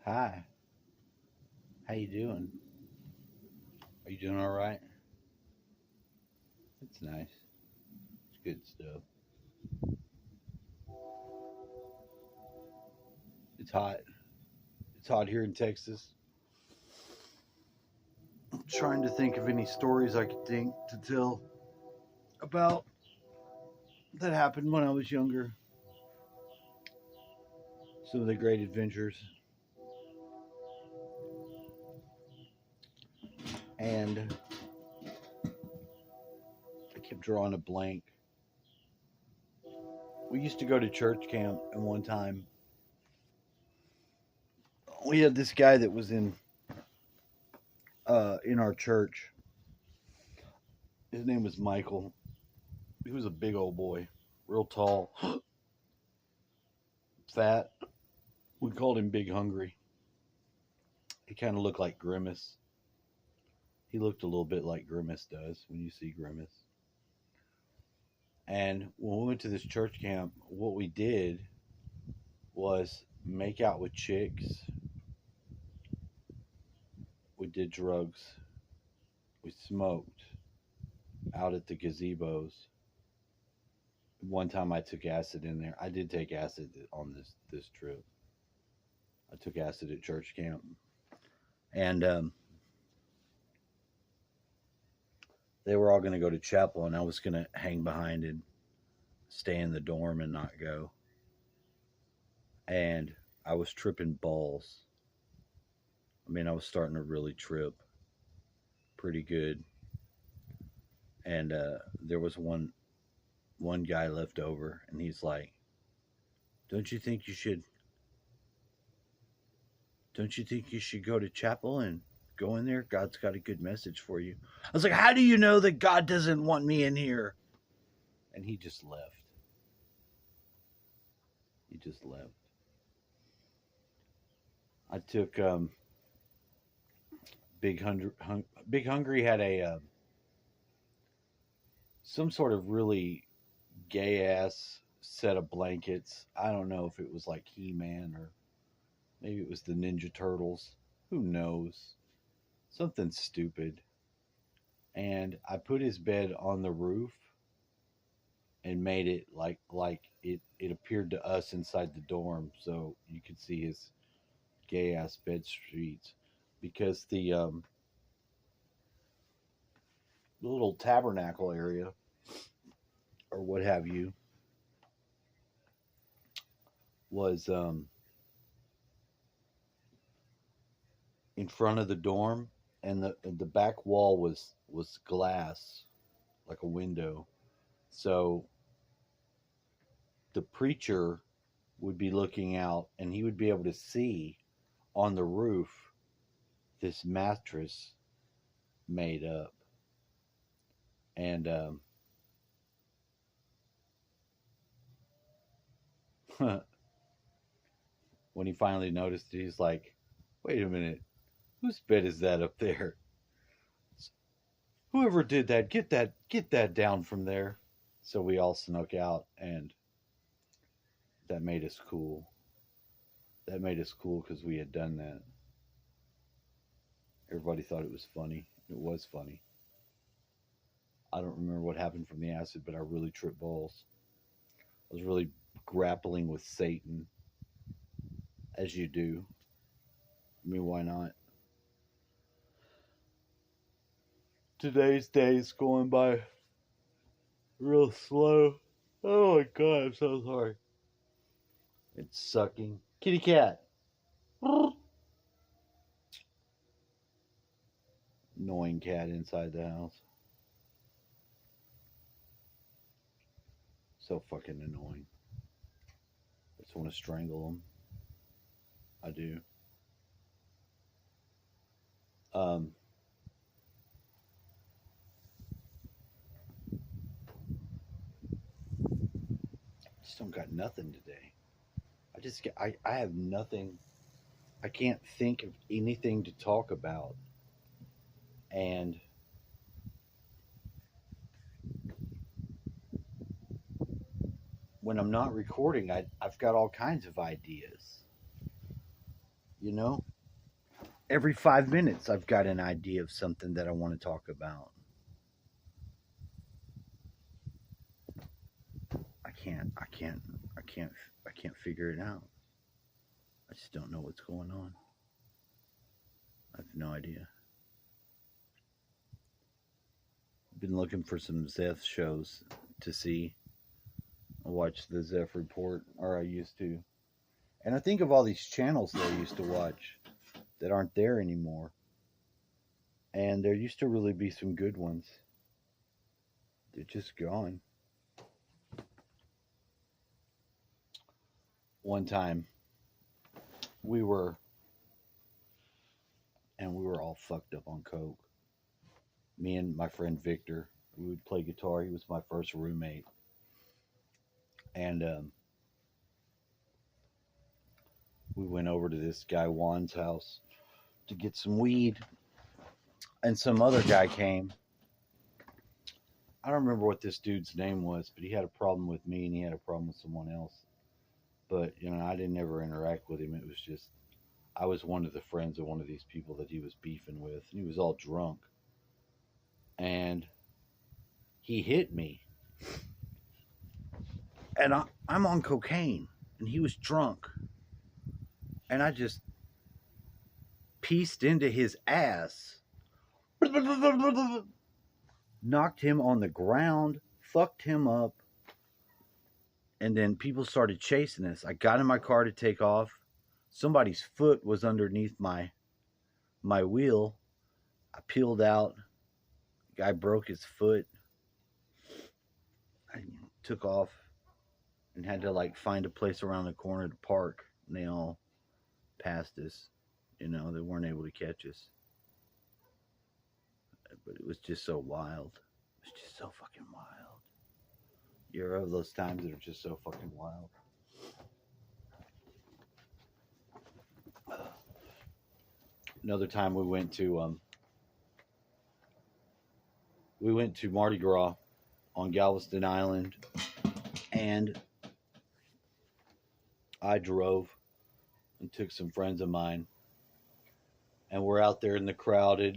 Hi, how you doing? Are you doing all right? That's nice. It's good stuff. It's hot. It's hot here in Texas. I'm trying to think of any stories I could think to tell about that happened when I was younger. Some of the great adventures. And I kept drawing a blank. We used to go to church camp, and one time we had this guy that was in our church. His name was Michael. He was a big old boy, real tall, fat. We called him Big Hungry. He kind of looked like Grimace. He looked a little bit like Grimace does when you see Grimace. And when we went to this church camp, what we did was make out with chicks. We did drugs. We smoked out at the gazebos. One time I took acid in there. I did take acid on this trip. I took acid at church camp, and they were all going to go to chapel, and I was going to hang behind and stay in the dorm and not go. And I was tripping balls. I mean, I was starting to really trip pretty good. And there was one guy left over, and he's like, "Don't you think you should? Don't you think you should go to chapel and go in there? God's got a good message for you." I was like, "How do you know that God doesn't want me in here?" And he just left. He just left. I took Big Hungry had a some sort of really gay ass set of blankets. I don't know if it was like He Man or maybe it was the Ninja Turtles. Who knows? Something stupid. And I put his bed on the roof and made it like it appeared to us inside the dorm, so you could see his gay ass bed sheets because the little tabernacle area or what have you was in front of the dorm, and the back wall was glass like a window. So the preacher would be looking out, and he would be able to see on the roof this mattress made up. And when he finally noticed it, he's like, "Wait a minute, whose bed is that up there? Whoever did that, get that down from there." So we all snuck out, and that made us cool. That made us cool because we had done that. Everybody thought it was funny. It was funny. I don't remember what happened from the acid, but I really tripped balls. I was really grappling with Satan, as you do. I mean, why not? Today's day is going by real slow. Oh my god, I'm so sorry. It's sucking. Kitty cat. Annoying cat inside the house. So fucking annoying. I just want to strangle him. I do. Um, just don't got nothing today. I have nothing. I can't think of anything to talk about. And when I'm not recording, I've got all kinds of ideas. You know, every 5 minutes I've got an idea of something that I want to talk about. I can't, I can't, I can't, I can't figure it out. I just don't know what's going on. I have no idea. I've been looking for some Zeth shows to see. I watch the Zeph Report, or I used to. And I think of all these channels that I used to watch that aren't there anymore. And there used to really be some good ones. They're just gone. One time, we were all fucked up on coke. Me and my friend Victor, we would play guitar. He was my first roommate, and we went over to this guy Juan's house to get some weed, and some other guy came. I don't remember what this dude's name was, but he had a problem with me and he had a problem with someone else. But I didn't ever interact with him. It was just I was one of the friends of one of these people that he was beefing with, and he was all drunk. And he hit me. And I'm on cocaine, and he was drunk. And I just pieced into his ass, knocked him on the ground, fucked him up. And then people started chasing us. I got in my car to take off. Somebody's foot was underneath my wheel. I peeled out. The guy broke his foot. I took off and had to find a place around the corner to park. And they all passed us. They weren't able to catch us. But it was just so wild. It was just so fucking wild. You ever have those times that are just so fucking wild? Another time we went to Mardi Gras on Galveston Island, and I drove and took some friends of mine, and we're out there in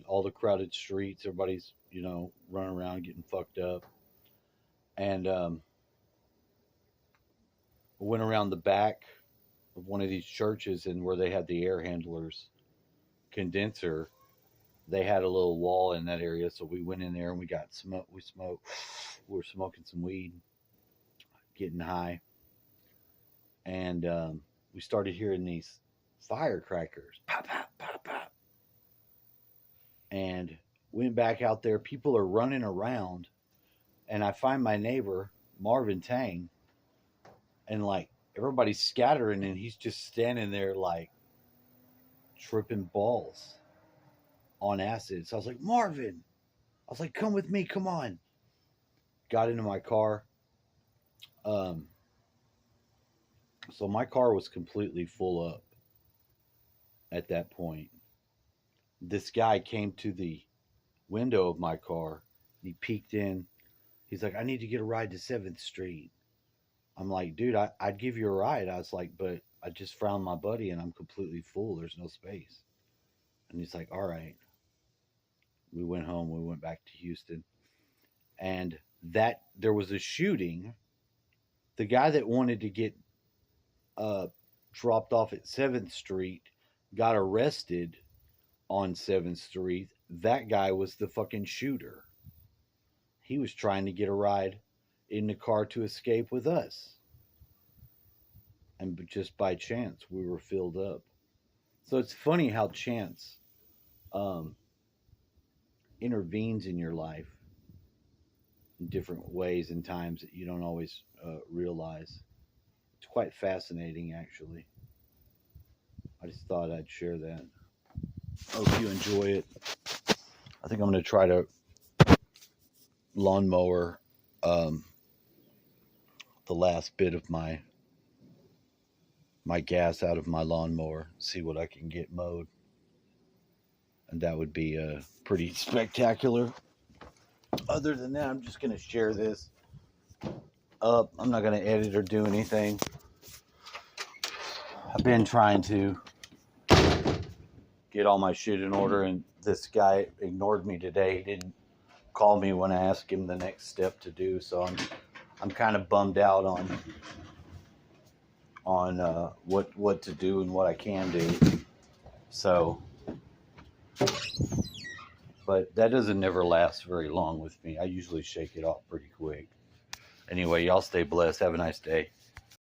all the crowded streets. Everybody's running around getting fucked up, and we went around the back of one of these churches, and where they had the air handlers condenser, they had a little wall in that area. So we went in there and we got smoke. We were smoking some weed, getting high, and we started hearing these firecrackers, pop, pop, pop, pop, and went back out there. People are running around, and I find my neighbor Marvin Tang, and everybody's scattering, and he's just standing there tripping balls on acid. So I was like, Marvin, come with me, come on. Got into my car. So my car was completely full up at that point. This guy came to the window of my car. He peeked in. He's like, I need to get a ride to 7th Street. I'm like, dude, I'd give you a ride. I was like, but I just found my buddy and I'm completely full. There's no space. And he's like, all right. We went home. We went back to Houston. And there was a shooting. The guy that wanted to get dropped off at 7th Street got arrested on 7th Street. That guy was the fucking shooter. He was trying to get a ride in the car to escape with us. And just by chance, we were filled up. So it's funny how chance intervenes in your life in different ways and times that you don't always realize. It's quite fascinating, actually. I just thought I'd share that. Hope you enjoy it. I think I'm going to try to lawnmower the last bit of my gas out of my lawnmower, see what I can get mowed. And that would be pretty spectacular. Other than that, I'm just going to share this up. I'm not going to edit or do anything. I've been trying to get all my shit in order, and this guy ignored me today. He didn't call me when I asked him the next step to do, so I'm kind of bummed out on what to do and what I can do. So, but that doesn't never last very long with me. I usually shake it off pretty quick. Anyway, y'all stay blessed. Have a nice day.